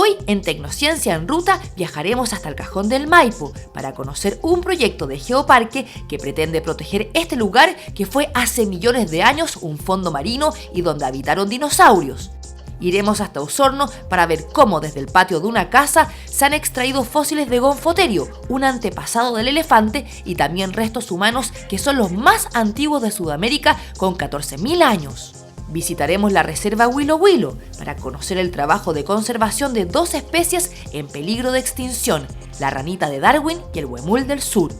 Hoy, en Tecnociencia en Ruta, viajaremos hasta el Cajón del Maipo para conocer un proyecto de geoparque que pretende proteger este lugar que fue hace millones de años un fondo marino y donde habitaron dinosaurios. Iremos hasta Osorno para ver cómo desde el patio de una casa se han extraído fósiles de Gonfoterio, un antepasado del elefante, y también restos humanos que son los más antiguos de Sudamérica con 14.000 años. Visitaremos la reserva Huilo Huilo para conocer el trabajo de conservación de dos especies en peligro de extinción, la ranita de Darwin y el huemul del sur.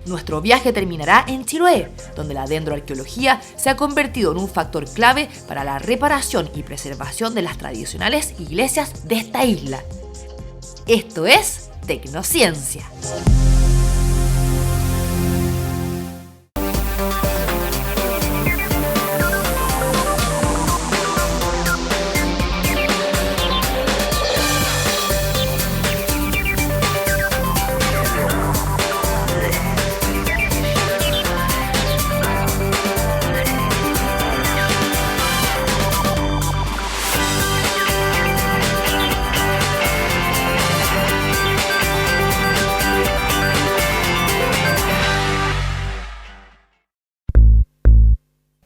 Nuestro viaje terminará en Chiloé, donde la dendroarqueología se ha convertido en un factor clave para la reparación y preservación de las tradicionales iglesias de esta isla. Esto es Tecnociencia.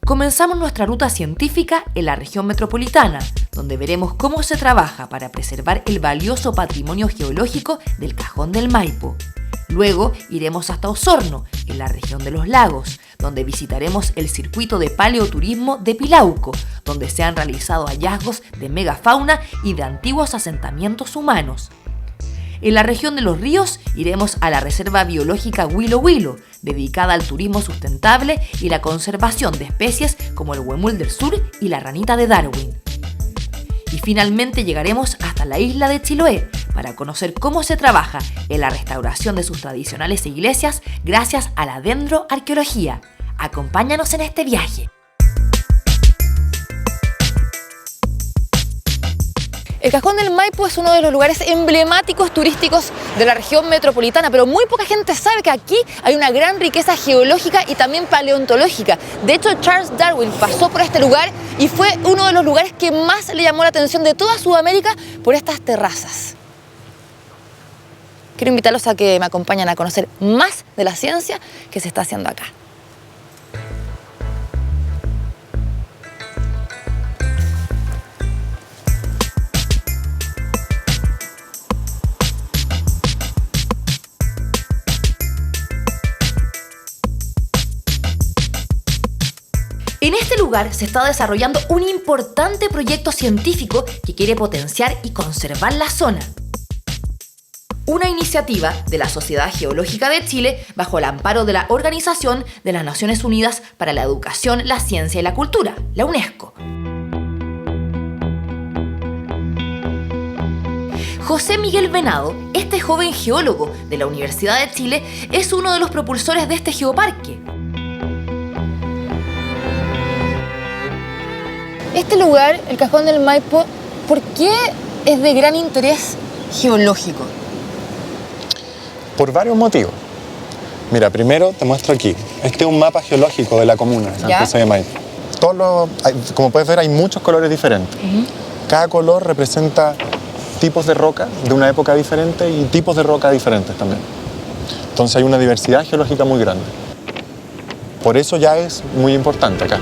Comenzamos nuestra ruta científica en la región metropolitana, donde veremos cómo se trabaja para preservar el valioso patrimonio geológico del Cajón del Maipo. Luego iremos hasta Osorno, en la región de los lagos, donde visitaremos el circuito de paleoturismo de Pilauco, donde se han realizado hallazgos de megafauna y de antiguos asentamientos humanos. En la región de los ríos iremos a la Reserva Biológica Huilo Huilo, dedicada al turismo sustentable y la conservación de especies como el huemul del sur y la ranita de Darwin. Y finalmente llegaremos hasta la isla de Chiloé para conocer cómo se trabaja en la restauración de sus tradicionales iglesias gracias a la dendroarqueología. Acompáñanos en este viaje. El Cajón del Maipo es uno de los lugares emblemáticos turísticos de la región metropolitana, pero muy poca gente sabe que aquí hay una gran riqueza geológica y también paleontológica. De hecho, Charles Darwin pasó por este lugar y fue uno de los lugares que más le llamó la atención de toda Sudamérica por estas terrazas. Quiero invitarlos a que me acompañen a conocer más de la ciencia que se está haciendo acá. En este lugar se está desarrollando un importante proyecto científico que quiere potenciar y conservar la zona. Una iniciativa de la Sociedad Geológica de Chile bajo el amparo de la Organización de las Naciones Unidas para la Educación, la Ciencia y la Cultura, la UNESCO. José Miguel Venado, este joven geólogo de la Universidad de Chile, es uno de los propulsores de este geoparque. Este lugar, el Cajón del Maipo, ¿por qué es de gran interés geológico? Por varios motivos. Mira, primero te muestro aquí. Este es un mapa geológico de la comuna de San José de Maipo. Como puedes ver, hay muchos colores diferentes. Cada color representa tipos de roca de una época diferente y tipos de roca diferentes también. Entonces hay una diversidad geológica muy grande. Por eso ya es muy importante acá.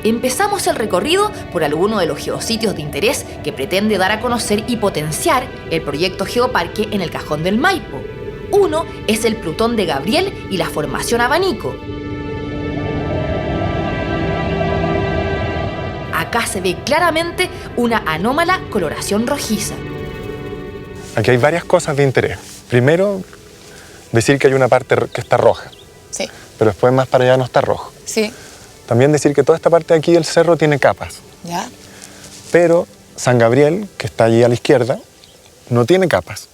Empezamos el recorrido por algunos de los geositios de interés que pretende dar a conocer y potenciar el proyecto Geoparque en el Cajón del Maipo. Uno es el Plutón de Gabriel y la Formación Abanico. Acá se ve claramente una anómala coloración rojiza. Aquí hay varias cosas de interés. Primero, decir que hay una parte que está roja. Sí. Pero después más para allá no está rojo. Sí. También decir que toda esta parte de aquí del cerro tiene capas. ¿Ya? Pero San Gabriel, que está allí a la izquierda, no tiene capas.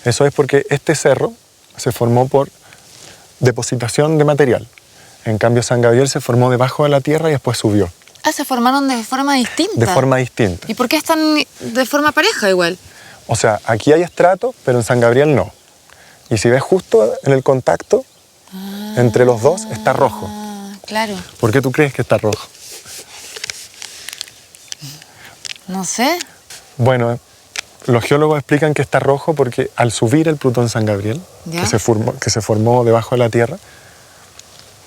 Eso es porque este cerro se formó por depositación de material. En cambio, San Gabriel se formó debajo de la tierra y después subió. Ah, se formaron de forma distinta. De forma distinta. ¿Y por qué están de forma pareja igual? O sea, aquí hay estrato, pero en San Gabriel no. Y si ves justo en el contacto entre los dos, está rojo. Claro. ¿Por qué tú crees que está rojo? No sé. Bueno, los geólogos explican que está rojo porque al subir el Plutón San Gabriel, que se formó debajo de la Tierra,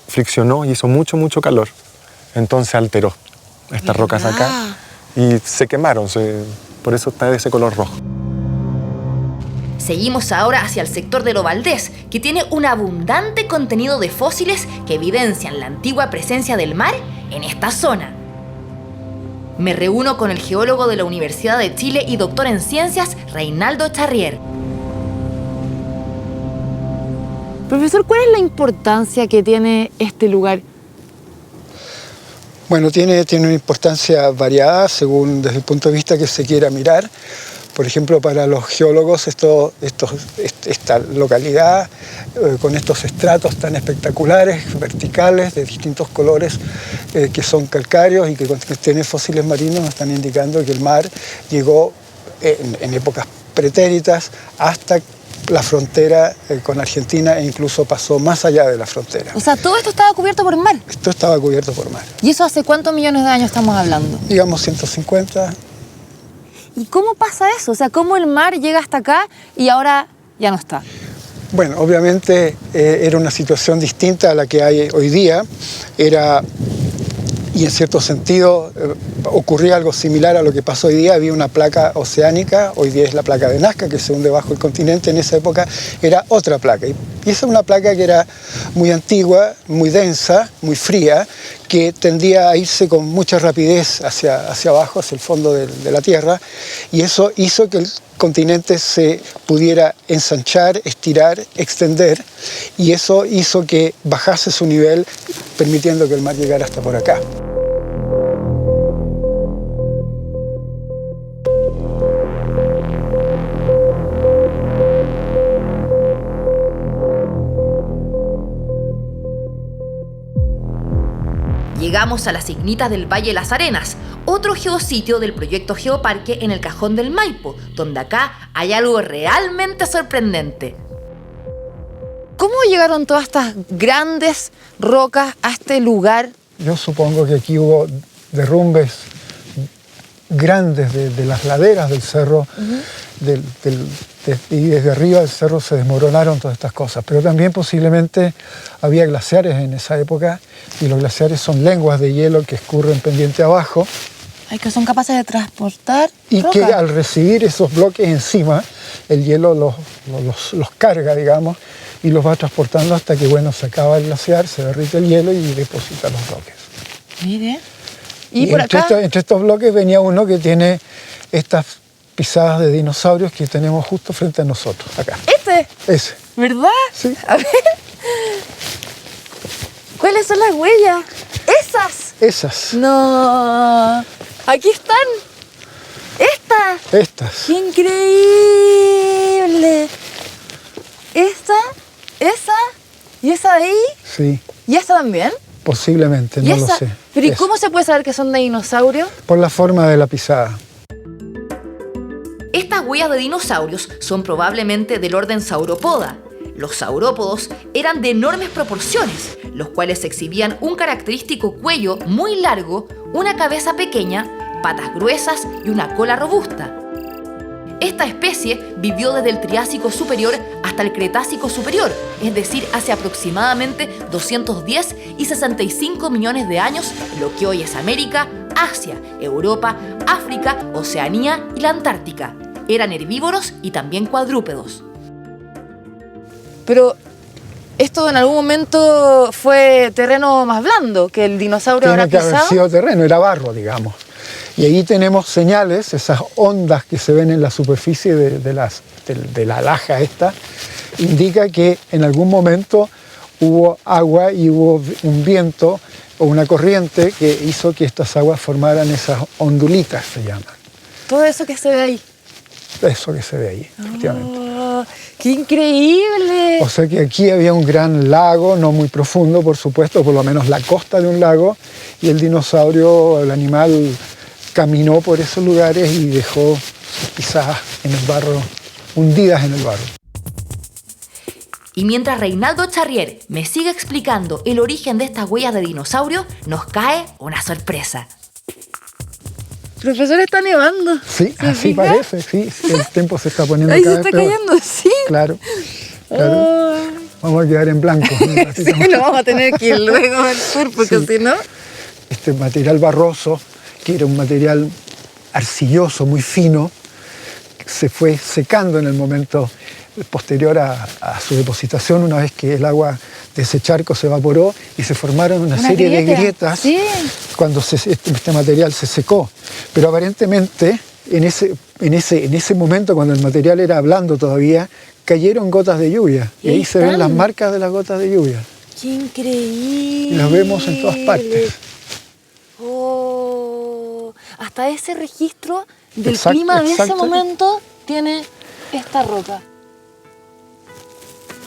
friccionó y hizo mucho, mucho calor. Entonces alteró estas rocas acá y se quemaron, por eso está de ese color rojo. Seguimos ahora hacia el sector de Lo Valdés, que tiene un abundante contenido de fósiles que evidencian la antigua presencia del mar en esta zona. Me reúno con el geólogo de la Universidad de Chile y doctor en ciencias, Reinaldo Charrier. Profesor, ¿cuál es la importancia que tiene este lugar? Bueno, tiene una importancia variada según desde el punto de vista que se quiera mirar. Por ejemplo, para los geólogos esta localidad con estos estratos tan espectaculares, verticales, de distintos colores que son calcáreos y que tienen fósiles marinos, nos están indicando que el mar llegó en épocas pretéritas hasta la frontera con Argentina e incluso pasó más allá de la frontera. O sea, todo esto estaba cubierto por mar. Esto estaba cubierto por mar. ¿Y eso hace cuántos millones de años estamos hablando? Digamos 150. ¿Y cómo pasa eso? O sea, ¿cómo el mar llega hasta acá y ahora ya no está? Bueno, obviamente era una situación distinta a la que hay hoy día. Y en cierto sentido ocurría algo similar a lo que pasó hoy día. Había una placa oceánica, hoy día es la placa de Nazca, que se hunde bajo el continente. En esa época era otra placa. Y esa es una placa que era muy antigua, muy densa, muy fría, que tendía a irse con mucha rapidez hacia abajo, hacia el fondo de la Tierra. Y eso hizo que el continente se pudiera ensanchar, estirar, extender, y eso hizo que bajase su nivel, permitiendo que el mar llegara hasta por acá. Llegamos a las Ignitas del Valle de las Arenas, otro geositio del proyecto Geoparque en el Cajón del Maipo, donde acá hay algo realmente sorprendente. ¿Cómo llegaron todas estas grandes rocas a este lugar? Yo supongo que aquí hubo derrumbes grandes de las laderas del cerro, y desde arriba del cerro se desmoronaron todas estas cosas. Pero también posiblemente había glaciares en esa época, y los glaciares son lenguas de hielo que escurren pendiente abajo. Ay, que son capaces de transportar y roca. Que al recibir esos bloques encima, el hielo los carga, digamos, y los va transportando hasta que, bueno, se acaba el glaciar, se derrite el hielo y deposita los bloques. Mire. Y por acá, entre estos bloques venía uno que tiene estas pisadas de dinosaurios que tenemos justo frente a nosotros, acá. Ese. ¿Verdad? Sí. A ver. ¿Cuáles son las huellas? Esas. No. Aquí están. Estas. ¡Qué increíble! Esa y esa de ahí. Sí. ¿Y esta también? Posiblemente, no lo sé. ¿Pero y cómo se puede saber que son de dinosaurios? Por la forma de la pisada. Estas huellas de dinosaurios son probablemente del orden Sauropoda. Los saurópodos eran de enormes proporciones, los cuales exhibían un característico cuello muy largo, una cabeza pequeña, patas gruesas y una cola robusta. Esta especie vivió desde el Triásico superior hasta el Cretácico superior, es decir, hace aproximadamente 210 y 65 millones de años en lo que hoy es América, Asia, Europa, África, Oceanía y la Antártica. Eran herbívoros y también cuadrúpedos. Pero esto en algún momento fue terreno más blando que el dinosaurio habrá pisado. Tiene que haber sido terreno, era barro, digamos. Y ahí tenemos señales, esas ondas que se ven en la superficie de la laja esta, indica que en algún momento hubo agua y hubo un viento o una corriente que hizo que estas aguas formaran esas ondulitas, se llaman. Todo eso que se ve ahí. Eso que se ve ahí, efectivamente. ¡Qué increíble! O sea que aquí había un gran lago, no muy profundo, por supuesto, por lo menos la costa de un lago, y el dinosaurio, el animal, caminó por esos lugares y dejó sus pisadas en el barro, hundidas en el barro. Y mientras Reinaldo Charrier me sigue explicando el origen de estas huellas de dinosaurio, nos cae una sorpresa. Profesor, está nevando. Sí, así fija? parece, sí. El tiempo se está poniendo Ahí cada se vez está peor. cayendo, sí. Claro, claro. Vamos a quedar en blanco. Sí, lo vamos a tener que ir luego al sur, porque si no... Este material barroso, que era un material arcilloso, muy fino, se fue secando en el momento posterior a su depositación, una vez que el agua de ese charco se evaporó y se formaron una serie de grietas cuando este material se secó. Pero aparentemente, en ese momento, cuando el material era blando todavía, cayeron gotas de lluvia. Y ahí se ven las marcas de las gotas de lluvia. ¡Qué increíble! Y las vemos en todas partes. Oh, hasta ese registro del Exacto, clima de ese exacto. momento tiene esta roca.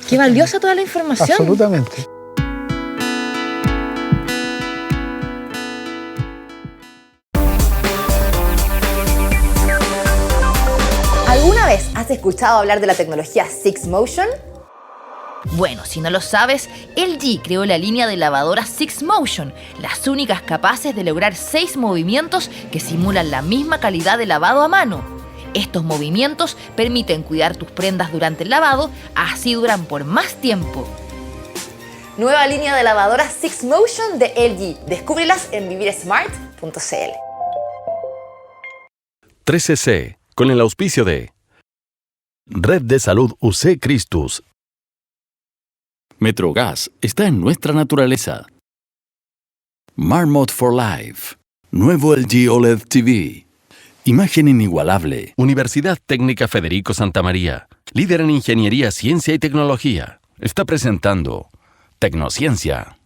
Qué valiosa toda la información. Absolutamente. ¿Alguna vez has escuchado hablar de la tecnología Six Motion? Bueno, si no lo sabes, LG creó la línea de lavadoras Six Motion, las únicas capaces de lograr 6 movimientos que simulan la misma calidad de lavado a mano. Estos movimientos permiten cuidar tus prendas durante el lavado, así duran por más tiempo. Nueva línea de lavadoras Six Motion de LG. Descúbrelas en vivirsmart.cl. 13C, con el auspicio de Red de Salud UC Christus. Metrogas está en nuestra naturaleza. Marmot for Life. Nuevo LG OLED TV. Imagen inigualable. Universidad Técnica Federico Santa María, líder en ingeniería, ciencia y tecnología, está presentando Tecnociencia.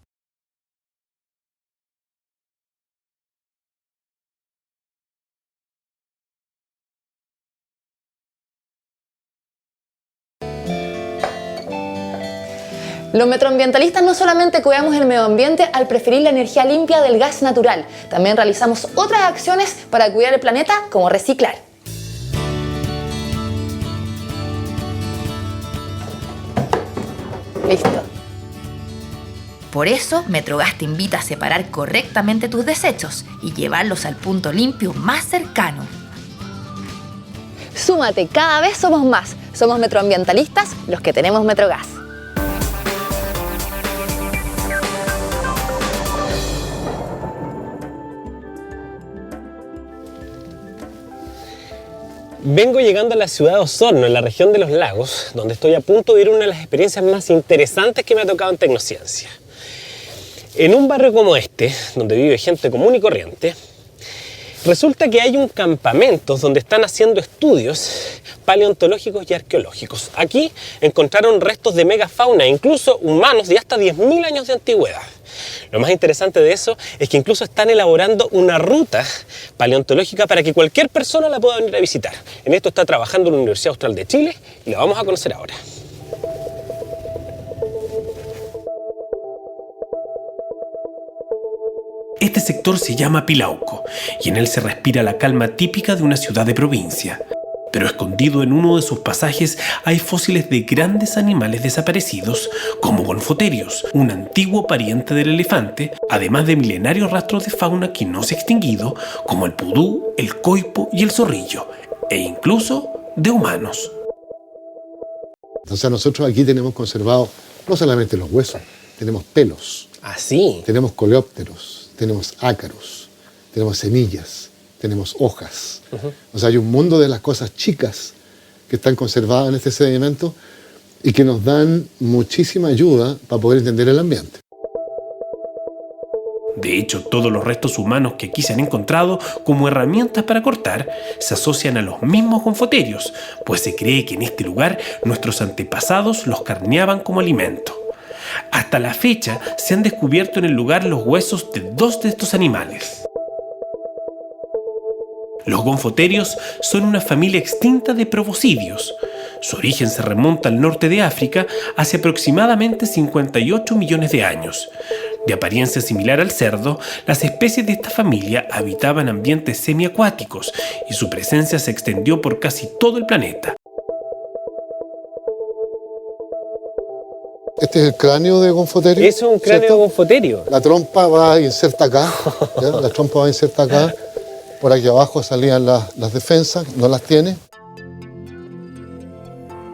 Los metroambientalistas no solamente cuidamos el medio ambiente al preferir la energía limpia del gas natural, también realizamos otras acciones para cuidar el planeta, como reciclar. Listo. Por eso, Metrogas te invita a separar correctamente tus desechos y llevarlos al punto limpio más cercano. Súmate, cada vez somos más. Somos metroambientalistas los que tenemos Metrogas. Vengo llegando a la ciudad de Osorno, en la región de los lagos, donde estoy a punto de vivir una de las experiencias más interesantes que me ha tocado en Tecnociencia. En un barrio como este, donde vive gente común y corriente, resulta que hay un campamento donde están haciendo estudios paleontológicos y arqueológicos. Aquí encontraron restos de megafauna, incluso humanos de hasta 10.000 años de antigüedad. Lo más interesante de eso es que incluso están elaborando una ruta paleontológica para que cualquier persona la pueda venir a visitar. En esto está trabajando la Universidad Austral de Chile y la vamos a conocer ahora. Este sector se llama Pilauco y en él se respira la calma típica de una ciudad de provincia. Pero escondido en uno de sus pasajes hay fósiles de grandes animales desaparecidos, como gonfoterios, un antiguo pariente del elefante, además de milenarios rastros de fauna que no se ha extinguido, como el pudú, el coipo y el zorrillo, e incluso de humanos. Entonces nosotros aquí tenemos conservado no solamente los huesos, tenemos pelos, Así. tenemos coleópteros, tenemos ácaros, tenemos semillas, tenemos hojas. O sea, hay un mundo de las cosas chicas que están conservadas en este sedimento y que nos dan muchísima ayuda para poder entender el ambiente. De hecho, todos los restos humanos que aquí se han encontrado como herramientas para cortar se asocian a los mismos gonfoterios, pues se cree que en este lugar nuestros antepasados los carneaban como alimento. Hasta la fecha se han descubierto en el lugar los huesos de 2 de estos animales. Los gonfoterios son una familia extinta de proboscidios. Su origen se remonta al norte de África hace aproximadamente 58 millones de años. De apariencia similar al cerdo, las especies de esta familia habitaban ambientes semiacuáticos y su presencia se extendió por casi todo el planeta. Este es el cráneo de gonfoterio. Eso es un cráneo de gonfoterio. La trompa va inserta acá, ¿ya? La trompa va inserta acá Por aquí abajo salían las defensas, no las tiene.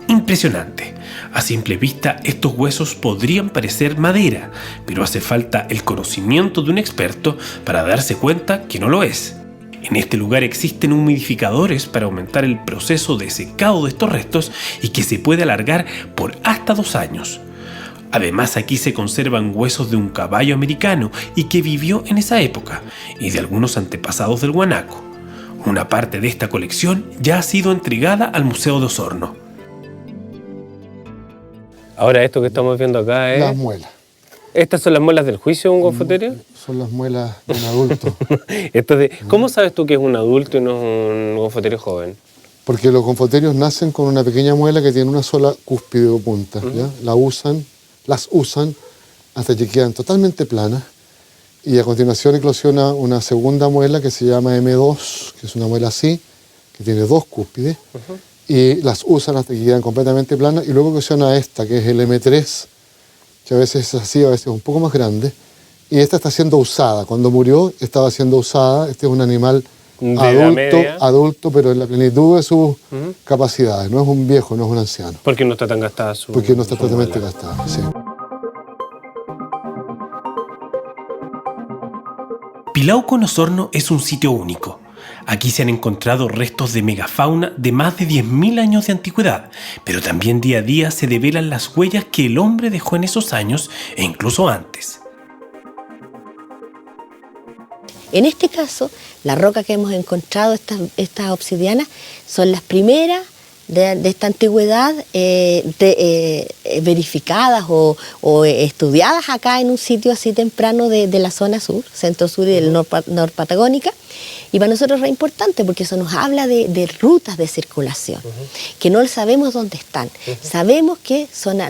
Impresionante. A simple vista, estos huesos podrían parecer madera, pero hace falta el conocimiento de un experto para darse cuenta que no lo es. En este lugar existen humidificadores para aumentar el proceso de secado de estos restos y que se puede alargar por hasta 2 años. Además, aquí se conservan huesos de un caballo americano y que vivió en esa época, y de algunos antepasados del guanaco. Una parte de esta colección ya ha sido entregada al Museo de Osorno. Ahora esto que estamos viendo acá es... Las muelas. ¿Estas son las muelas del juicio de un gonfoterio? Son las muelas de un adulto. Entonces, ¿cómo sabes tú que es un adulto y no es un gonfoterio joven? Porque los gonfoterios nacen con una pequeña muela que tiene una sola cúspide o punta. ¿Ya? Las usan hasta que quedan totalmente planas. Y a continuación eclosiona una segunda muela que se llama M2, que es una muela así, que tiene 2 cúspides. Y las usan hasta que quedan completamente planas. Y luego eclosiona esta, que es el M3, que a veces es así, a veces es un poco más grande. Y esta está siendo usada. Cuando murió estaba siendo usada. Este es un animal adulto, pero en la plenitud de sus capacidades. No es un viejo, no es un anciano. Porque no está tan gastada su... Porque no está totalmente gastada, sí. Pilauco en Osorno es un sitio único. Aquí se han encontrado restos de megafauna de más de 10.000 años de antigüedad, pero también día a día se develan las huellas que el hombre dejó en esos años e incluso antes. En este caso, la roca que hemos encontrado, estas obsidianas, son las primeras de esta antigüedad verificadas o estudiadas acá en un sitio así temprano de la zona sur, centro-sur y del norpatagónica. Y para nosotros es re importante porque eso nos habla de rutas de circulación, que no sabemos dónde están. Sabemos que son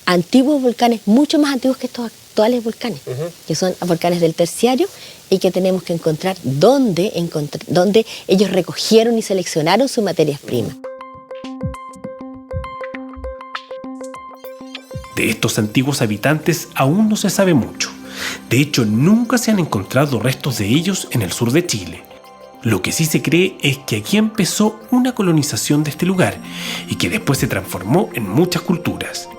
antiguos volcanes, mucho más antiguos que estos actuales volcanes, que son volcanes del terciario, y que tenemos que encontrar dónde ellos recogieron y seleccionaron sus materias primas. De estos antiguos habitantes aún no se sabe mucho. De hecho, nunca se han encontrado restos de ellos en el sur de Chile. Lo que sí se cree es que aquí empezó una colonización de este lugar y que después se transformó en muchas culturas.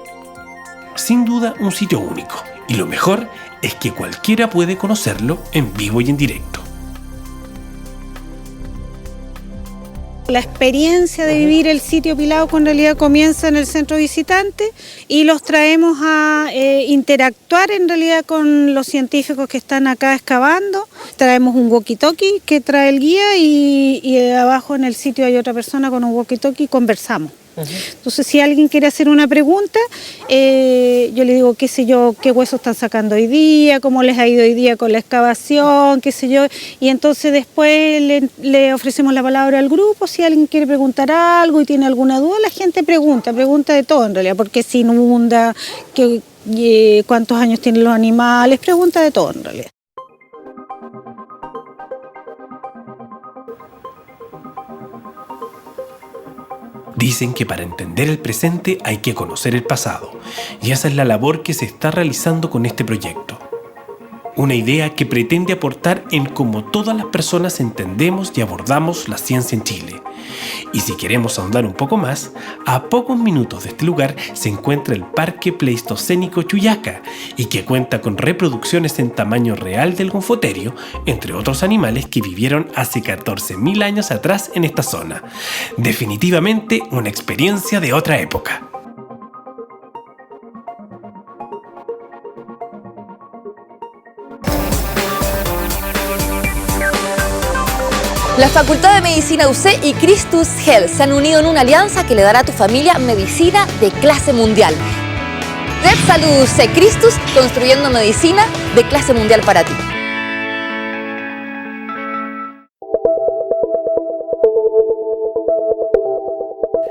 Sin duda, un sitio único. Y lo mejor es que cualquiera puede conocerlo en vivo y en directo. La experiencia de vivir el sitio Pilauco en realidad comienza en el centro visitante y los traemos a interactuar en realidad con los científicos que están acá excavando. Traemos un walkie-talkie que trae el guía y abajo en el sitio hay otra persona con un walkie-talkie y conversamos. Entonces, si alguien quiere hacer una pregunta, yo le digo, qué sé yo, qué huesos están sacando hoy día, cómo les ha ido hoy día con la excavación, qué sé yo, y entonces después le ofrecemos la palabra al grupo. Si alguien quiere preguntar algo y tiene alguna duda, la gente pregunta de todo en realidad, porque se inunda, cuántos años tienen los animales, pregunta de todo en realidad. Dicen que para entender el presente hay que conocer el pasado, y esa es la labor que se está realizando con este proyecto. Una idea que pretende aportar en cómo todas las personas entendemos y abordamos la ciencia en Chile. Y si queremos ahondar un poco más, a pocos minutos de este lugar se encuentra el Parque Pleistocénico Chuyaca, y que cuenta con reproducciones en tamaño real del gonfoterio, entre otros animales que vivieron hace 14.000 años atrás en esta zona. Definitivamente una experiencia de otra época. La Facultad de Medicina UC y Christus Health se han unido en una alianza que le dará a tu familia medicina de clase mundial. Red Salud UC Christus, construyendo medicina de clase mundial para ti.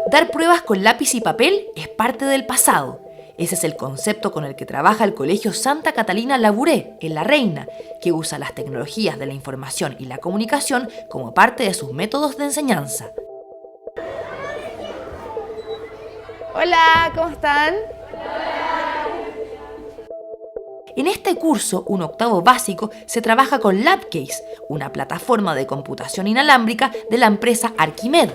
Dar pruebas con lápiz y papel es parte del pasado. Ese es el concepto con el que trabaja el Colegio Santa Catalina Labouré, en La Reina, que usa las tecnologías de la información y la comunicación como parte de sus métodos de enseñanza. Hola, ¿cómo están? En este curso, un octavo básico, se trabaja con LabCase, una plataforma de computación inalámbrica de la empresa Arquimed.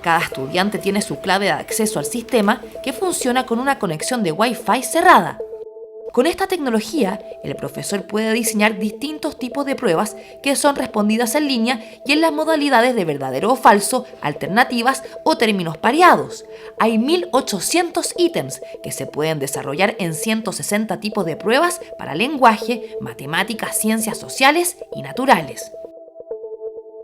Cada estudiante tiene su clave de acceso al sistema que funciona con una conexión de Wi-Fi cerrada. Con esta tecnología, el profesor puede diseñar distintos tipos de pruebas que son respondidas en línea y en las modalidades de verdadero o falso, alternativas o términos pareados. Hay 1.800 ítems que se pueden desarrollar en 160 tipos de pruebas para lenguaje, matemáticas, ciencias sociales y naturales.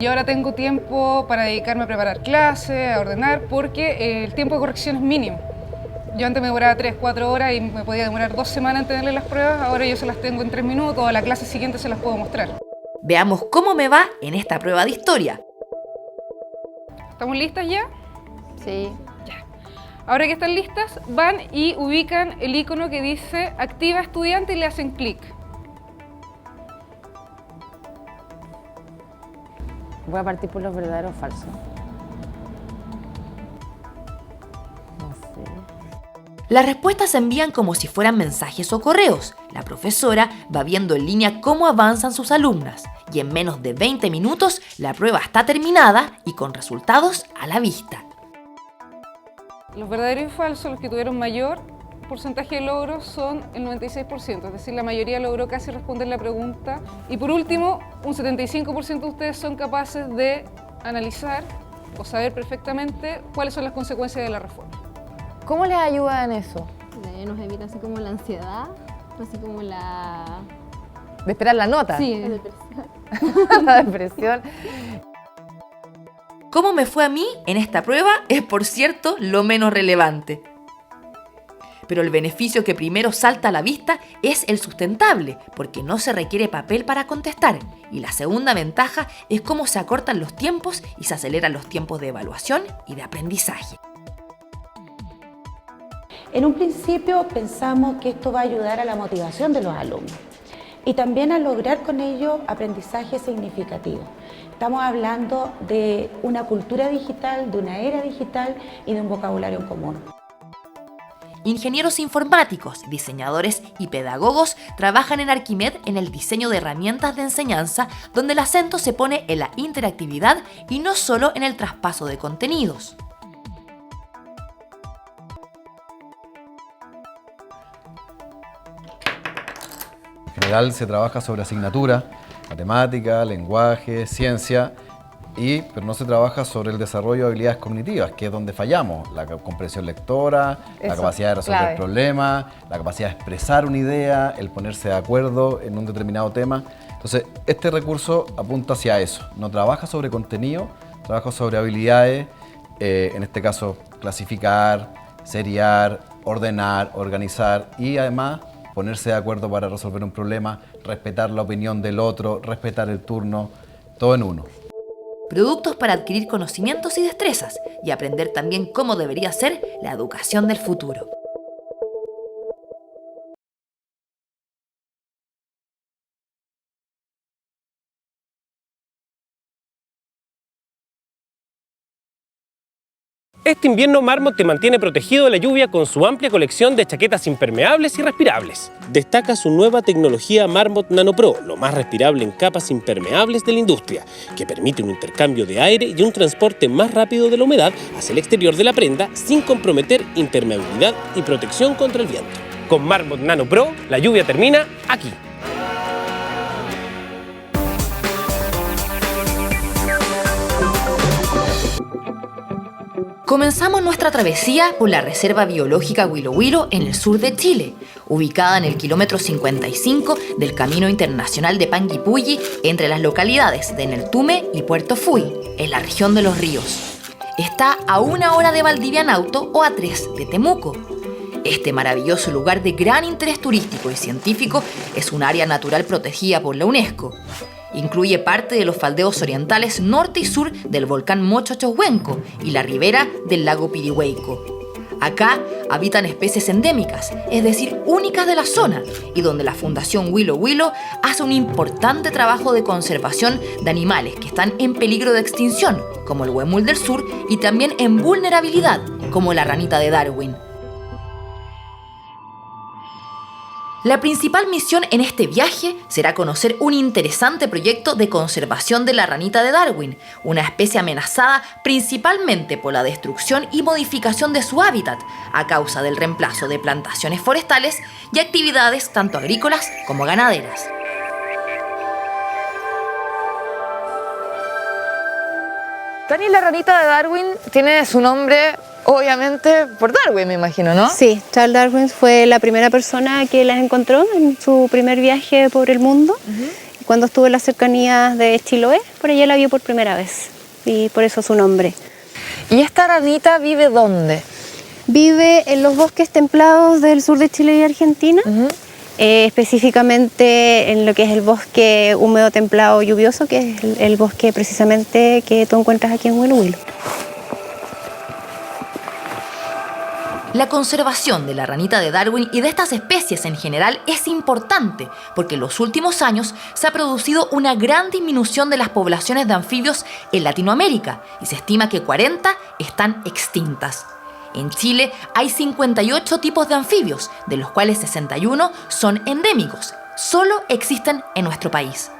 Yo ahora tengo tiempo para dedicarme a preparar clases, a ordenar, porque el tiempo de corrección es mínimo. Yo antes me demoraba 3-4 horas y me podía demorar 2 semanas en tenerle las pruebas, ahora yo se las tengo en 3 minutos, a la clase siguiente se las puedo mostrar. Veamos cómo me va en esta prueba de historia. ¿Estamos listas ya? Sí. Ya. Ahora que están listas, van y ubican el icono que dice Activa Estudiante y le hacen clic. Voy a partir por los verdaderos o falsos. Las respuestas se envían como si fueran mensajes o correos. La profesora va viendo en línea cómo avanzan sus alumnas y en menos de 20 minutos la prueba está terminada y con resultados a la vista. Los verdaderos y falsos, los que tuvieron mayor porcentaje de logros, son el 96%, es decir, la mayoría logró casi responder la pregunta. Y por último, un 75% de ustedes son capaces de analizar o saber perfectamente cuáles son las consecuencias de la reforma. ¿Cómo les ayuda en eso? Nos evita así como la ansiedad, así como la... ¿De esperar la nota? Sí, la depresión. La depresión. ¿Cómo me fue a mí en esta prueba? Es, por cierto, lo menos relevante. Pero el beneficio que primero salta a la vista es el sustentable, porque no se requiere papel para contestar. Y la segunda ventaja es cómo se acortan los tiempos y se aceleran los tiempos de evaluación y de aprendizaje. En un principio pensamos que esto va a ayudar a la motivación de los alumnos y también a lograr con ello aprendizaje significativo. Estamos hablando de una cultura digital, de una era digital y de un vocabulario en común. Ingenieros informáticos, diseñadores y pedagogos trabajan en Arquimed en el diseño de herramientas de enseñanza, donde el acento se pone en la interactividad y no solo en el traspaso de contenidos. En general se trabaja sobre asignatura, matemática, lenguaje, ciencia, pero no se trabaja sobre el desarrollo de habilidades cognitivas, que es donde fallamos. La comprensión lectora, la capacidad de resolver problemas, la capacidad de expresar una idea, el ponerse de acuerdo en un determinado tema. Entonces, este recurso apunta hacia eso. No trabaja sobre contenido, trabaja sobre habilidades, en este caso clasificar, seriar, ordenar, organizar y además ponerse de acuerdo para resolver un problema, respetar la opinión del otro, respetar el turno, todo en uno. Productos para adquirir conocimientos y destrezas y aprender también cómo debería ser la educación del futuro. Este invierno Marmot te mantiene protegido de la lluvia con su amplia colección de chaquetas impermeables y respirables. Destaca su nueva tecnología Marmot Nano Pro, lo más respirable en capas impermeables de la industria, que permite un intercambio de aire y un transporte más rápido de la humedad hacia el exterior de la prenda sin comprometer impermeabilidad y protección contra el viento. Con Marmot Nano Pro, la lluvia termina aquí. Comenzamos nuestra travesía por la Reserva Biológica Huilo Huilo en el sur de Chile, ubicada en el kilómetro 55 del Camino Internacional de Panguipulli, entre las localidades de Neltume y Puerto Fui, en la región de Los Ríos. Está a 1 hora de Valdivia en auto o a 3 de Temuco. Este maravilloso lugar de gran interés turístico y científico es un área natural protegida por la UNESCO. Incluye parte de los faldeos orientales norte y sur del volcán Mochochohuenco y la ribera del lago Pirihueco. Acá habitan especies endémicas, es decir, únicas de la zona, y donde la Fundación Huilo Huilo hace un importante trabajo de conservación de animales que están en peligro de extinción, como el huemul del sur, y también en vulnerabilidad, como la ranita de Darwin. La principal misión en este viaje será conocer un interesante proyecto de conservación de la ranita de Darwin, una especie amenazada principalmente por la destrucción y modificación de su hábitat a causa del reemplazo de plantaciones forestales y actividades tanto agrícolas como ganaderas. Dani, la ranita de Darwin tiene su nombre, obviamente, por Darwin, me imagino, ¿no? Sí, Charles Darwin fue la primera persona que las encontró en su primer viaje por el mundo. Cuando estuvo en las cercanías de Chiloé, por allá la vio por primera vez y por eso su nombre. ¿Y esta ranita vive dónde? Vive en los bosques templados del sur de Chile y Argentina. Específicamente en lo que es el bosque húmedo templado lluvioso, que es el bosque precisamente que tú encuentras aquí en Huilo Huilo. La conservación de la ranita de Darwin y de estas especies en general es importante porque en los últimos años se ha producido una gran disminución de las poblaciones de anfibios en Latinoamérica y se estima que 40 están extintas. En Chile hay 58 tipos de anfibios, de los cuales 61 son endémicos. Solo existen en nuestro país.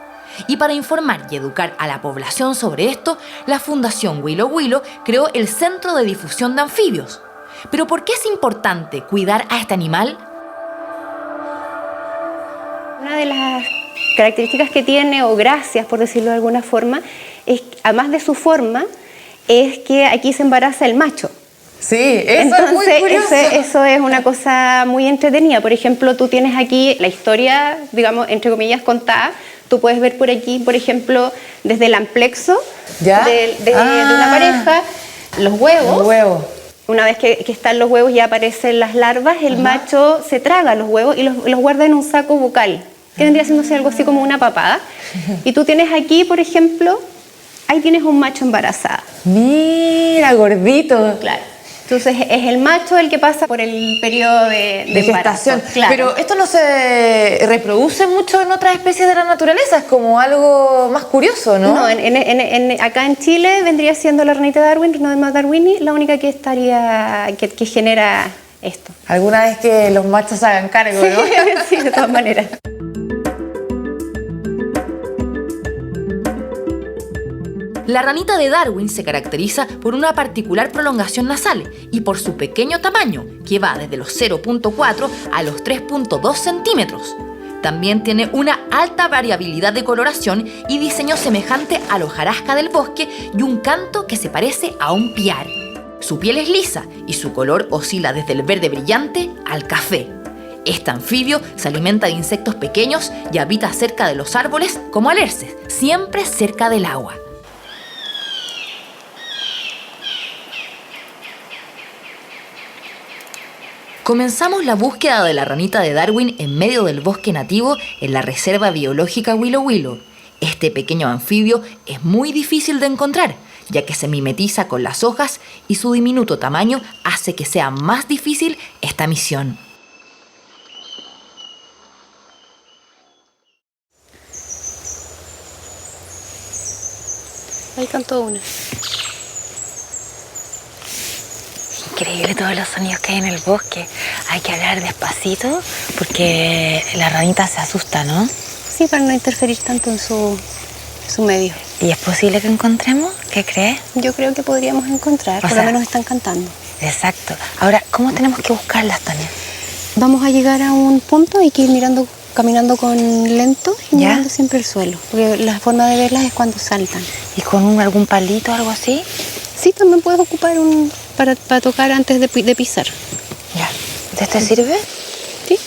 Y para informar y educar a la población sobre esto, la Fundación Huilo Huilo creó el Centro de Difusión de Anfibios. ¿Pero por qué es importante cuidar a este animal? Una de las características que tiene, o gracias por decirlo de alguna forma, es, además de su forma, es que aquí se embaraza el macho. Sí, eso entonces, es muy curioso. Eso es una cosa muy entretenida. Por ejemplo, tú tienes aquí la historia, digamos, entre comillas, contada. Tú puedes ver por aquí, por ejemplo, desde el amplexo de una pareja, los huevos. Una vez que están los huevos y aparecen las larvas, el macho se traga los huevos y los guarda en un saco bucal, que vendría siendo algo así como una papada. Y tú tienes aquí, por ejemplo, ahí tienes un macho embarazado. Mira, gordito. Claro. Entonces es el macho el que pasa por el periodo de gestación. Claro. Pero esto no se reproduce mucho en otras especies de la naturaleza, es como algo más curioso, ¿no? No, acá en Chile vendría siendo la ranita Darwin, Rhinodema darwini, la única que estaría, que genera esto. Alguna vez que los machos se hagan cargo, ¿no? Sí, de todas maneras. La ranita de Darwin se caracteriza por una particular prolongación nasal y por su pequeño tamaño, que va desde los 0.4 a los 3.2 centímetros. También tiene una alta variabilidad de coloración y diseño semejante a la hojarasca del bosque y un canto que se parece a un piar. Su piel es lisa y su color oscila desde el verde brillante al café. Este anfibio se alimenta de insectos pequeños y habita cerca de los árboles como alerces, siempre cerca del agua. Comenzamos la búsqueda de la ranita de Darwin en medio del bosque nativo en la Reserva Biológica Huilo Huilo. Este pequeño anfibio es muy difícil de encontrar, ya que se mimetiza con las hojas y su diminuto tamaño hace que sea más difícil esta misión. Ahí cantó una. Increíble todos los sonidos que hay en el bosque. Hay que hablar despacito porque la ranita se asusta, ¿no? Sí, para no interferir tanto en su medio. ¿Y es posible que encontremos? ¿Qué crees? Yo creo que podríamos encontrar, por lo menos están cantando. Exacto. Ahora, ¿cómo tenemos que buscarlas, Tania? Vamos a llegar a un punto, hay que ir mirando, caminando con lento y mirando siempre el suelo, porque la forma de verlas es cuando saltan. ¿Y con algún palito o algo así? Sí, también puedes ocupar para tocar antes de pisar. Ya. ¿Te sirve? Sí.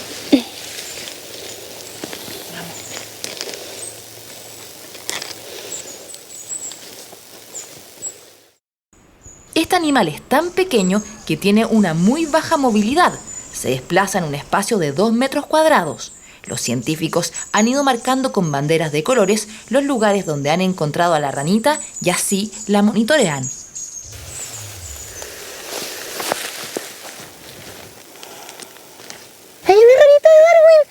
Este animal es tan pequeño que tiene una muy baja movilidad. Se desplaza en un espacio de 2 metros cuadrados. Los científicos han ido marcando con banderas de colores los lugares donde han encontrado a la ranita y así la monitorean. ¡Hay una ranita de Darwin!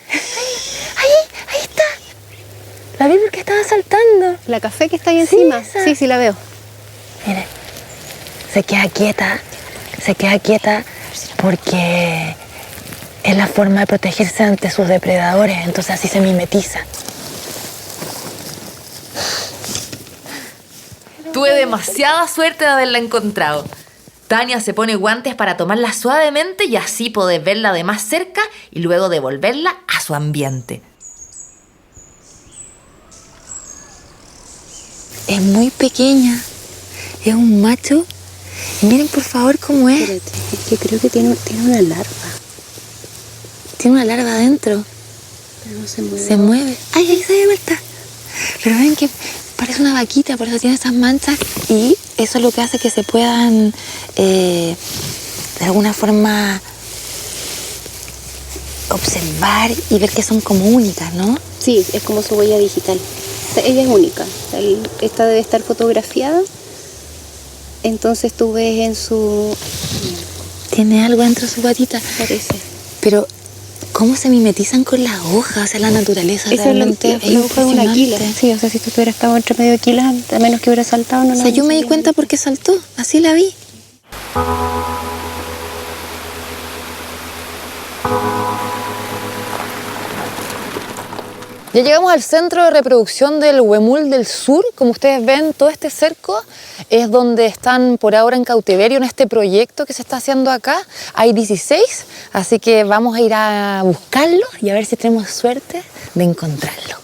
¡Ahí está! La vi porque estaba saltando. La café que está ahí encima. Sí, la veo. Mire, se queda quieta porque Es la forma de protegerse ante sus depredadores, entonces así se mimetiza. Tuve demasiada suerte de haberla encontrado. Tania se pone guantes para tomarla suavemente y así poder verla de más cerca y luego devolverla a su ambiente. Es muy pequeña. Es un macho. Y miren por favor cómo es. Espérate, es que creo que tiene una larva. Tiene una larva adentro. Pero no se mueve. Se mueve. ¡Ay, ahí se ve vuelta! Pero ven que parece una vaquita, por eso tiene esas manchas. Y eso es lo que hace que se puedan, de alguna forma, observar y ver que son como únicas, ¿no? Sí, es como su huella digital. Ella es única. Esta debe estar fotografiada. Entonces tú ves en su... Tiene algo dentro de su patita. Parece. Pero, ¿cómo se mimetizan con las hojas? O sea, la naturaleza realmente es la hoja de una aquila. Sí, o sea, si tú hubieras estado entre medio aquila, a menos que hubiera saltado, no. O sea, yo me di cuenta porque saltó. Así la vi. Ya llegamos al centro de reproducción del huemul del sur. Como ustedes ven, todo este cerco es donde están por ahora en cautiverio en este proyecto que se está haciendo acá. Hay 16, así que vamos a ir a buscarlo y a ver si tenemos suerte de encontrarlo.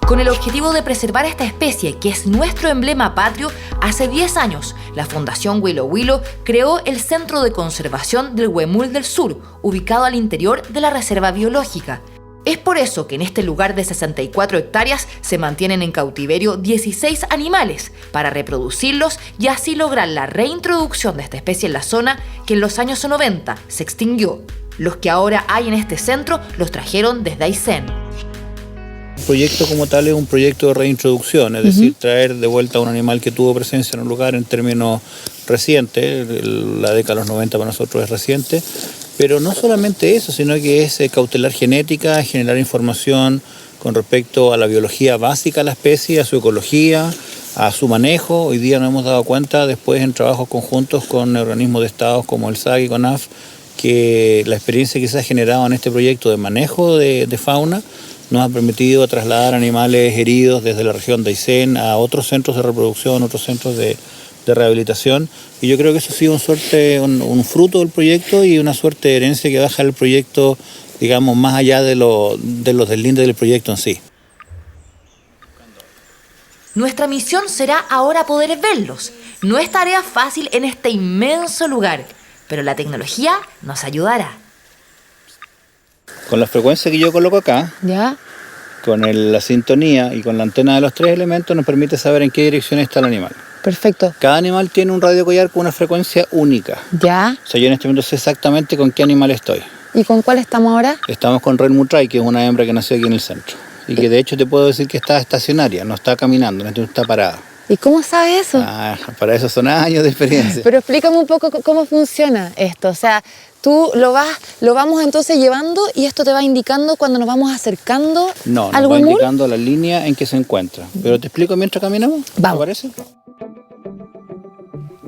Con el objetivo de preservar esta especie, que es nuestro emblema patrio, hace 10 años la Fundación Willow Willow creó el Centro de Conservación del Huemul del Sur, ubicado al interior de la Reserva Biológica. Es por eso que en este lugar de 64 hectáreas se mantienen en cautiverio 16 animales, para reproducirlos y así lograr la reintroducción de esta especie en la zona que en los años 90 se extinguió. Los que ahora hay en este centro los trajeron desde Aysén. El proyecto como tal es un proyecto de reintroducción, es decir, traer de vuelta a un animal que tuvo presencia en un lugar en términos recientes. La década de los 90 para nosotros es reciente, pero no solamente eso, sino que es cautelar genética, generar información con respecto a la biología básica de la especie, a su ecología, a su manejo. Hoy día nos hemos dado cuenta, después en trabajos conjuntos con organismos de estados como el SAG y CONAF, que la experiencia que se ha generado en este proyecto de manejo de fauna nos ha permitido trasladar animales heridos desde la región de Aysén a otros centros de reproducción, otros centros de rehabilitación. Y yo creo que eso ha sido un fruto del proyecto y una suerte de herencia que deja el proyecto, digamos, más allá de los deslindes del proyecto en sí. Nuestra misión será ahora poder verlos. No es tarea fácil en este inmenso lugar, pero la tecnología nos ayudará. Con la frecuencia que yo coloco acá, ¿ya? Con la sintonía y con la antena de los 3 elementos nos permite saber en qué dirección está el animal. Perfecto. Cada animal tiene un radio collar con una frecuencia única. ¿Ya? O sea, yo en este momento sé exactamente con qué animal estoy. ¿Y con cuál estamos ahora? Estamos con Red Mutray, que es una hembra que nació aquí en el centro. Y que de hecho te puedo decir que está estacionaria, no está caminando, no está parada. ¿Y cómo sabes eso? Para eso son años de experiencia. Pero explícame un poco cómo funciona esto. O sea, tú lo vamos entonces llevando y esto te va indicando cuando nos vamos acercando No, al nos va huemul. indicando la línea en que se encuentra. Pero te explico mientras caminamos. Vamos. ¿Te parece?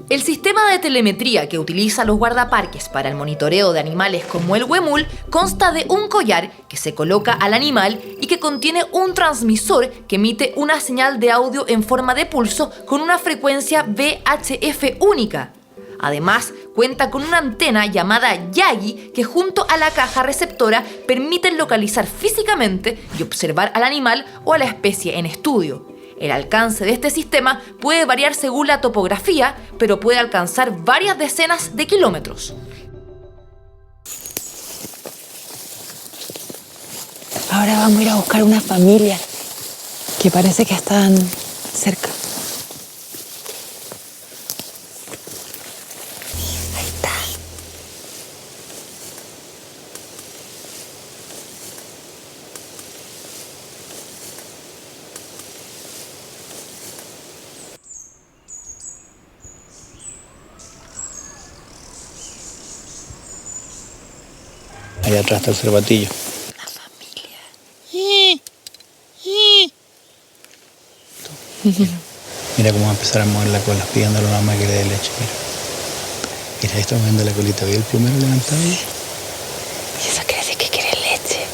El sistema de telemetría que utiliza los guardaparques para el monitoreo de animales como el huemul consta de un collar que se coloca al animal y que contiene un transmisor que emite una señal de audio en forma de pulso con una frecuencia VHF única. Además, cuenta con una antena llamada Yagi que junto a la caja receptora permiten localizar físicamente y observar al animal o a la especie en estudio. El alcance de este sistema puede variar según la topografía, pero puede alcanzar varias decenas de kilómetros. Ahora vamos a ir a buscar una familia que parece que están cerca. Ahí está. Allá atrás está el cervatillo. Mira cómo va a empezar a mover la cola, pidiéndole a la mamá que le dé leche. Mira. Mira, ahí está moviendo la colita. ¿Ve el plumero levantado? ¿Y eso quiere decir que quiere leche?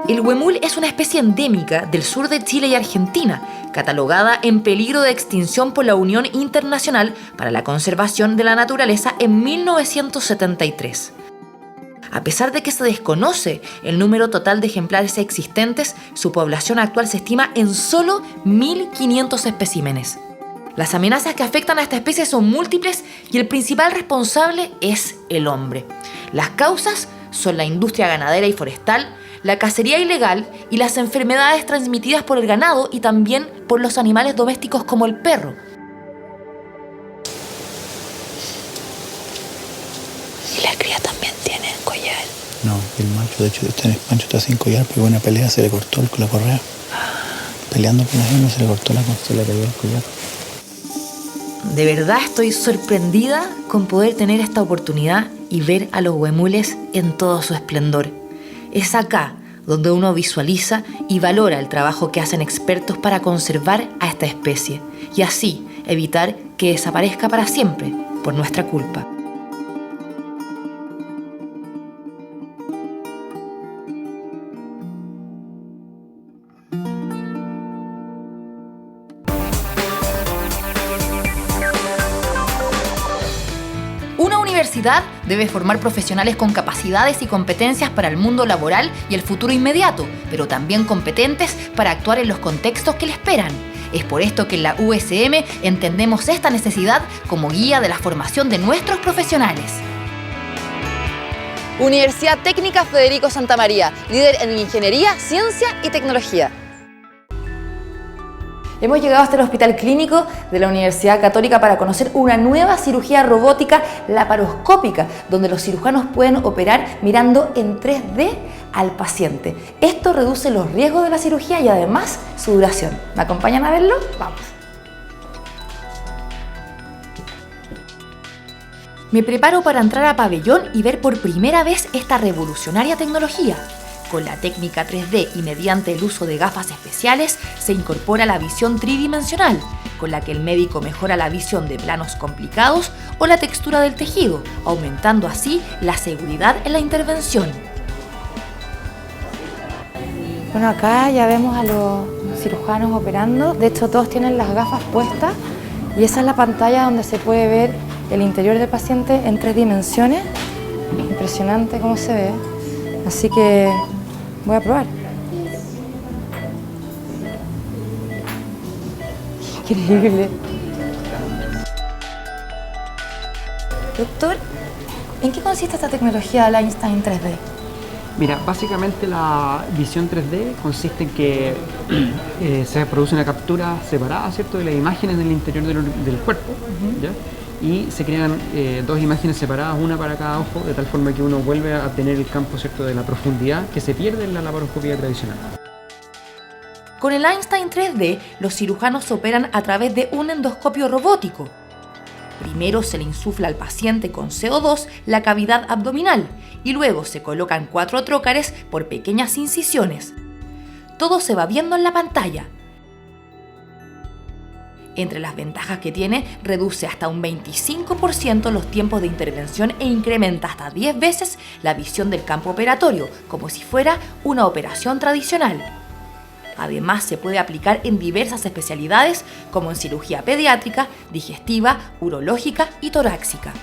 El huemul es una especie endémica del sur de Chile y Argentina, catalogada en peligro de extinción por la Unión Internacional para la Conservación de la Naturaleza en 1973. A pesar de que se desconoce el número total de ejemplares existentes, su población actual se estima en solo 1.500 especímenes. Las amenazas que afectan a esta especie son múltiples y el principal responsable es el hombre. Las causas son la industria ganadera y forestal, la cacería ilegal y las enfermedades transmitidas por el ganado y también por los animales domésticos como el perro. Y la cría también tiene collar. No, el macho, de hecho, este macho está sin collar porque en una pelea se le cortó la correa. Peleando con las hembras se le cortó se le cayó el collar. De verdad estoy sorprendida con poder tener esta oportunidad y ver a los huemules en todo su esplendor. Es acá donde uno visualiza y valora el trabajo que hacen expertos para conservar a esta especie y así evitar que desaparezca para siempre por nuestra culpa. Una universidad debe formar profesionales con capacidades y competencias para el mundo laboral y el futuro inmediato, pero también competentes para actuar en los contextos que le esperan. Es por esto que en la USM entendemos esta necesidad como guía de la formación de nuestros profesionales. Universidad Técnica Federico Santa María, líder en ingeniería, ciencia y tecnología. Hemos llegado hasta el Hospital Clínico de la Universidad Católica para conocer una nueva cirugía robótica laparoscópica, donde los cirujanos pueden operar mirando en 3D al paciente. Esto reduce los riesgos de la cirugía y además su duración. ¿Me acompañan a verlo? Vamos. Me preparo para entrar a pabellón y ver por primera vez esta revolucionaria tecnología. Con la técnica 3D y mediante el uso de gafas especiales se incorpora la visión tridimensional, con la que el médico mejora la visión de planos complicados o la textura del tejido, aumentando así la seguridad en la intervención. Bueno, acá ya vemos a los cirujanos operando. De hecho, todos tienen las gafas puestas y esa es la pantalla donde se puede ver el interior del paciente en 3 dimensiones. Impresionante cómo se ve. Así que voy a probar. Increíble. Doctor, ¿en qué consiste esta tecnología del Einstein 3D? Mira, básicamente la visión 3D consiste en que se produce una captura separada, ¿cierto?, de las imágenes del interior del cuerpo, ¿ya? Y se crean 2 imágenes separadas, una para cada ojo, de tal forma que uno vuelve a tener el campo, ¿cierto?, de la profundidad que se pierde en la laparoscopía tradicional. Con el Einstein 3D, los cirujanos operan a través de un endoscopio robótico. Primero se le insufla al paciente con CO2 la cavidad abdominal y luego se colocan 4 trócares por pequeñas incisiones. Todo se va viendo en la pantalla. Entre las ventajas que tiene, reduce hasta un 25% los tiempos de intervención e incrementa hasta 10 veces la visión del campo operatorio, como si fuera una operación tradicional. Además, se puede aplicar en diversas especialidades, como en cirugía pediátrica, digestiva, urológica y torácica.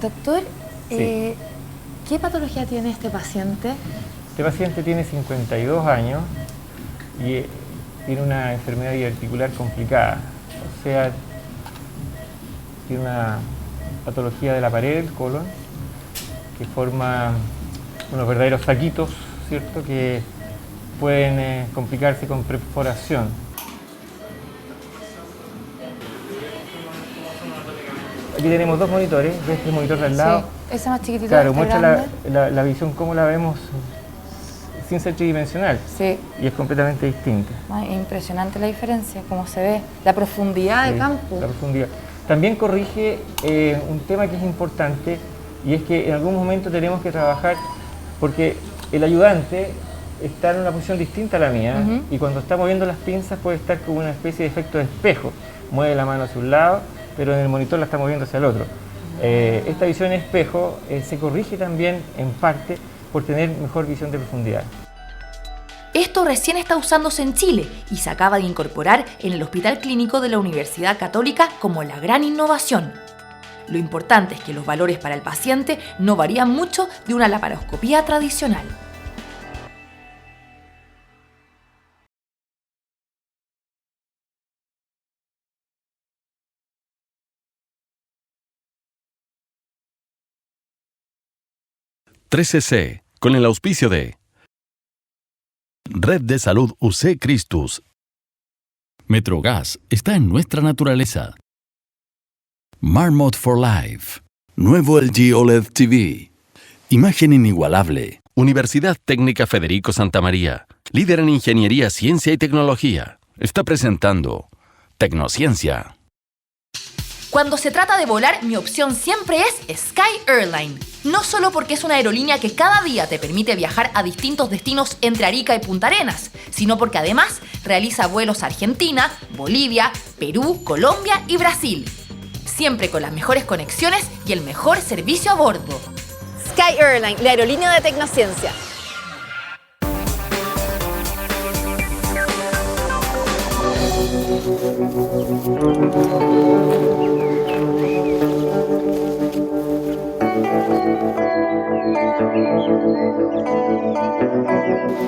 Doctor, Sí. ¿qué patología tiene este paciente? Este paciente tiene 52 años y tiene una enfermedad diverticular complicada, o sea, tiene una patología de la pared del colon que forma unos verdaderos saquitos, ¿cierto?, que pueden complicarse con perforación. Aquí tenemos 2 monitores, ¿ves el monitor de al lado? Sí, ese más chiquitito. Claro, este muestra grande. la visión como la vemos sin ser tridimensional. Sí. Y es completamente distinta. Ay, impresionante la diferencia, cómo se ve. La profundidad de campo. La profundidad. también corrige un tema que es importante, y es que en algún momento tenemos que trabajar, porque el ayudante está en una posición distinta a la mía, y cuando está moviendo las pinzas puede estar como una especie de efecto de espejo. Mueve la mano hacia un lado, pero en el monitor la está moviendo hacia el otro. Esta visión en espejo se corrige también en parte por tener mejor visión de profundidad. Esto recién está usándose en Chile y se acaba de incorporar en el Hospital Clínico de la Universidad Católica como la gran innovación. Lo importante es que los valores para el paciente no varían mucho de una laparoscopía tradicional. .3cc, con el auspicio de Red de Salud UC Christus. Metrogas está en nuestra naturaleza. Marmot for Life. Nuevo LG OLED TV. Imagen inigualable. Universidad Técnica Federico Santa María. Líder en ingeniería, ciencia y tecnología. Está presentando Tecnociencia. Cuando se trata de volar, mi opción siempre es Sky Airline. No solo porque es una aerolínea que cada día te permite viajar a distintos destinos entre Arica y Punta Arenas, sino porque además realiza vuelos a Argentina, Bolivia, Perú, Colombia y Brasil. Siempre con las mejores conexiones y el mejor servicio a bordo. Sky Airline, la aerolínea de Tecnociencia.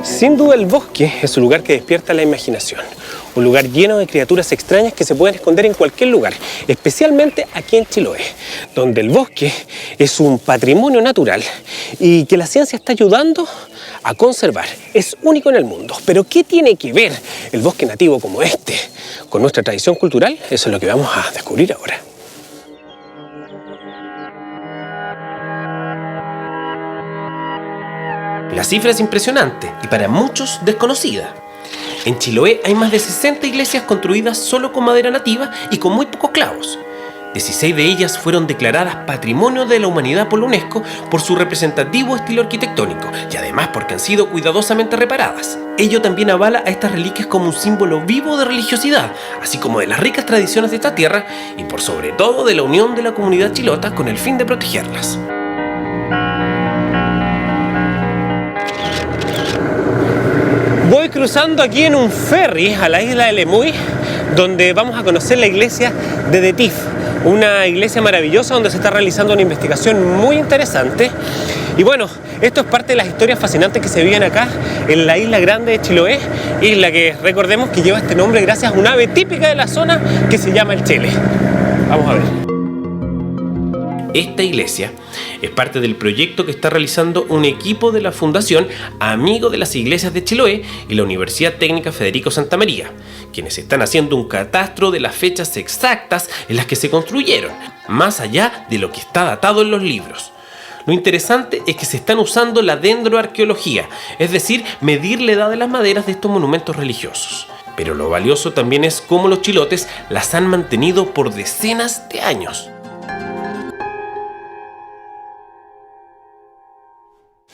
Sin duda el bosque es un lugar que despierta la imaginación, un lugar lleno de criaturas extrañas que se pueden esconder en cualquier lugar, especialmente aquí en Chiloé, donde el bosque es un patrimonio natural y que la ciencia está ayudando a conservar. Es único en el mundo. Pero ¿qué tiene que ver el bosque nativo como este con nuestra tradición cultural? Eso es lo que vamos a descubrir ahora. La cifra es impresionante y para muchos desconocida. En Chiloé hay más de 60 iglesias construidas solo con madera nativa y con muy pocos clavos. 16 de ellas fueron declaradas Patrimonio de la Humanidad por la UNESCO por su representativo estilo arquitectónico y además porque han sido cuidadosamente reparadas. Ello también avala a estas reliquias como un símbolo vivo de religiosidad, así como de las ricas tradiciones de esta tierra y por sobre todo de la unión de la comunidad chilota con el fin de protegerlas. Voy cruzando aquí en un ferry a la isla de Lemuy, donde vamos a conocer la iglesia de Detif, una iglesia maravillosa donde se está realizando una investigación muy interesante. Y bueno, esto es parte de las historias fascinantes que se viven acá en la isla grande de Chiloé, isla que recordemos que lleva este nombre gracias a un ave típica de la zona que se llama el chele. Vamos a ver. Esta iglesia es parte del proyecto que está realizando un equipo de la Fundación Amigo de las Iglesias de Chiloé y la Universidad Técnica Federico Santa María, quienes están haciendo un catastro de las fechas exactas en las que se construyeron, más allá de lo que está datado en los libros. Lo interesante es que se están usando la dendroarqueología, es decir, medir la edad de las maderas de estos monumentos religiosos. Pero lo valioso también es cómo los chilotes las han mantenido por decenas de años.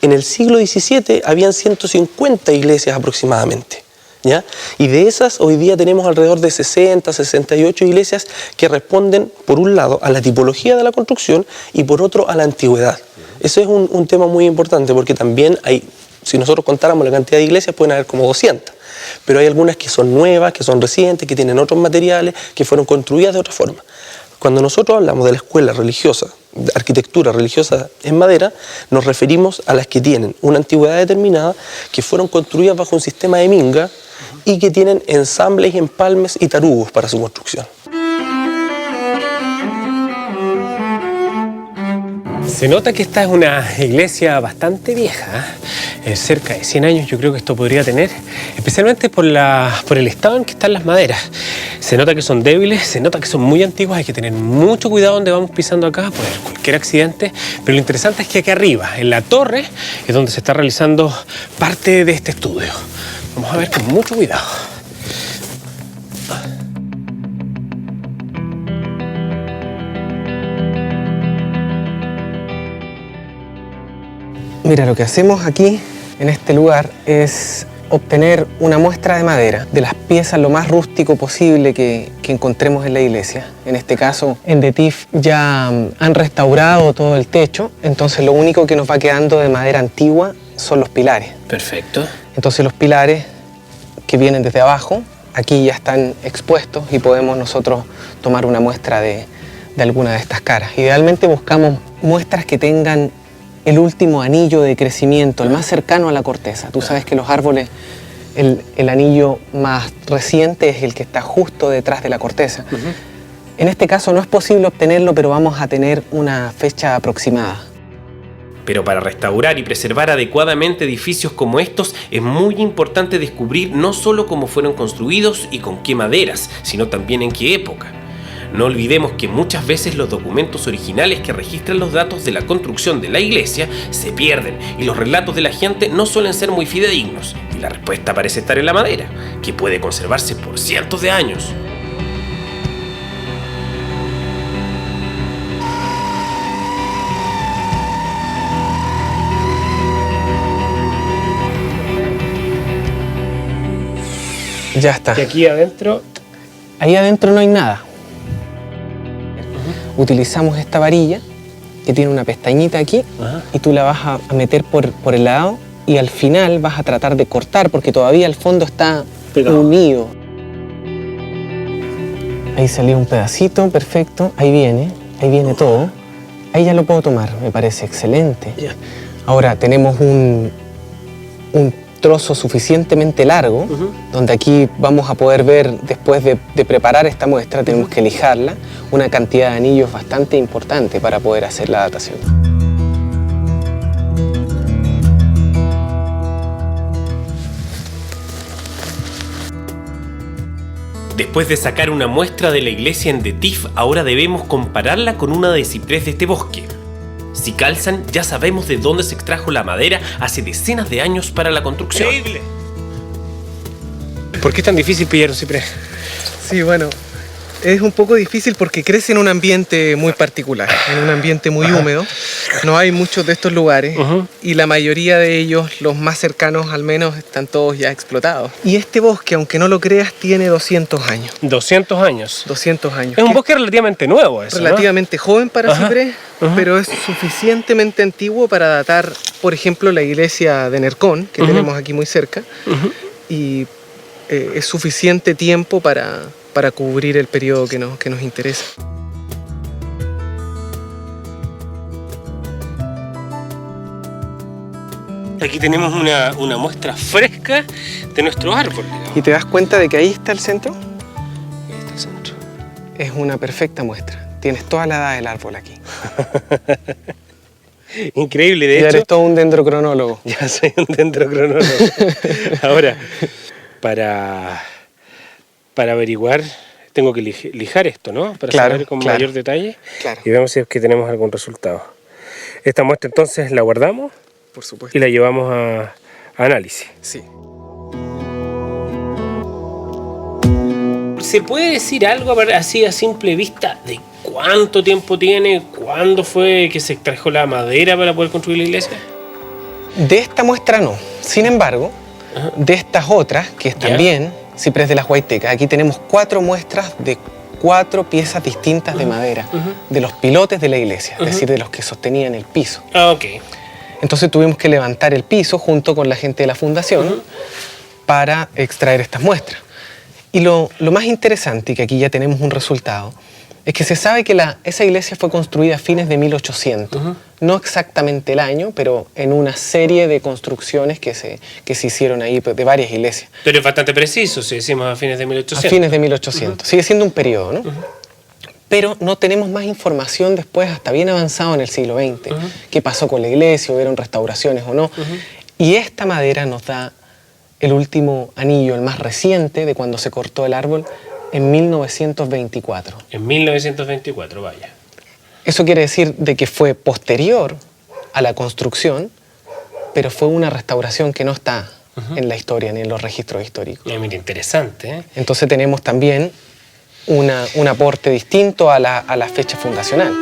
En el siglo XVII habían 150 iglesias aproximadamente, ¿ya? Y de esas hoy día tenemos alrededor de 60, 68 iglesias que responden por un lado a la tipología de la construcción y por otro a la antigüedad. Eso es un tema muy importante porque también hay, si nosotros contáramos la cantidad de iglesias pueden haber como 200, pero hay algunas que son nuevas, que son recientes, que tienen otros materiales, que fueron construidas de otra forma. Cuando nosotros hablamos de la escuela religiosa, de arquitectura religiosa en madera, nos referimos a las que tienen una antigüedad determinada, que fueron construidas bajo un sistema de minga y que tienen ensambles, empalmes y tarugos para su construcción. Se nota que esta es una iglesia bastante vieja, cerca de 100 años yo creo que esto podría tener, especialmente por el estado en que están las maderas. Se nota que son débiles, se nota que son muy antiguas, hay que tener mucho cuidado donde vamos pisando acá por cualquier accidente, pero lo interesante es que acá arriba, en la torre, es donde se está realizando parte de este estudio. Vamos a ver con mucho cuidado. Mira, lo que hacemos aquí, en este lugar, es obtener una muestra de madera de las piezas lo más rústico posible que encontremos en la iglesia. En este caso, en The Tiff ya han restaurado todo el techo, entonces lo único que nos va quedando de madera antigua son los pilares. Perfecto. Entonces los pilares que vienen desde abajo, aquí ya están expuestos y podemos nosotros tomar una muestra de alguna de estas caras. Idealmente buscamos muestras que tengan el último anillo de crecimiento, el más cercano a la corteza. Tú sabes que los árboles, el anillo más reciente es el que está justo detrás de la corteza. En este caso no es posible obtenerlo, pero vamos a tener una fecha aproximada. Pero para restaurar y preservar adecuadamente edificios como estos es muy importante descubrir no solo cómo fueron construidos y con qué maderas, sino también en qué época. No olvidemos que muchas veces los documentos originales que registran los datos de la construcción de la iglesia se pierden y los relatos de la gente no suelen ser muy fidedignos. Y la respuesta parece estar en la madera, que puede conservarse por cientos de años. Ya está. Y aquí adentro... Ahí adentro no hay nada. Utilizamos esta varilla que tiene una pestañita aquí y tú la vas a meter por el lado y al final vas a tratar de cortar porque todavía el fondo está unido. Ahí salió un pedacito, perfecto. Ahí viene todo. Ahí ya lo puedo tomar, me parece excelente. Ahora tenemos un trozo suficientemente largo, donde aquí vamos a poder ver, después de preparar esta muestra, tenemos que lijarla, una cantidad de anillos bastante importante para poder hacer la datación. Después de sacar una muestra de la iglesia en The Tiff, ahora debemos compararla con una de ciprés de este bosque. Si calzan, ya sabemos de dónde se extrajo la madera hace decenas de años para la construcción. ¡Increíble! ¿Por qué es tan difícil pillar un ciprés? Sí, bueno, es un poco difícil porque crece en un ambiente muy particular, en un ambiente muy húmedo. No hay muchos de estos lugares y la mayoría de ellos, los más cercanos al menos, están todos ya explotados. Y este bosque, aunque no lo creas, tiene 200 años. 200 años. 200 años. Es un bosque relativamente nuevo eso, relativamente joven para ciprés, pero es suficientemente antiguo para datar, por ejemplo, la iglesia de Nercón, que tenemos aquí muy cerca, y es suficiente tiempo para cubrir el periodo que nos interesa. Aquí tenemos una muestra fresca de nuestro árbol, digamos. ¿Y te das cuenta de que ahí está el centro? Ahí está el centro. Es una perfecta muestra. Tienes toda la edad del árbol aquí. Increíble, de hecho. Ya eres todo un dendrocronólogo. Ya soy un dendrocronólogo. Ahora, para averiguar, tengo que lijar esto, ¿no? Para saber con mayor detalle. Claro. Y vemos si es que tenemos algún resultado. Esta muestra entonces la guardamos. Por supuesto. Y la llevamos a análisis. Sí. ¿Se puede decir algo así a simple vista de cuánto tiempo tiene, cuándo fue que se extrajo la madera para poder construir la iglesia? De esta muestra no. Sin embargo, de estas otras, que es también ciprés de las Huaytecas, aquí tenemos 4 muestras de 4 piezas distintas de madera, de los pilotes de la iglesia, es decir, de los que sostenían el piso. Ah, ok. Entonces tuvimos que levantar el piso junto con la gente de la fundación para extraer estas muestras. Y lo más interesante, y que aquí ya tenemos un resultado, es que se sabe que esa iglesia fue construida a fines de 1800. No exactamente el año, pero en una serie de construcciones que se hicieron ahí de varias iglesias. Pero es bastante preciso si decimos a fines de 1800. A fines de 1800. Sigue siendo un periodo, ¿no? Pero no tenemos más información después, hasta bien avanzado en el siglo XX. ¿Qué pasó con la iglesia? ¿Hubieron restauraciones o no? Y esta madera nos da el último anillo, el más reciente, de cuando se cortó el árbol, en 1924. En 1924, vaya. Eso quiere decir de que fue posterior a la construcción, pero fue una restauración que no está en la historia ni en los registros históricos. Mira, interesante, ¿eh? Entonces tenemos también un aporte distinto a la fecha fundacional.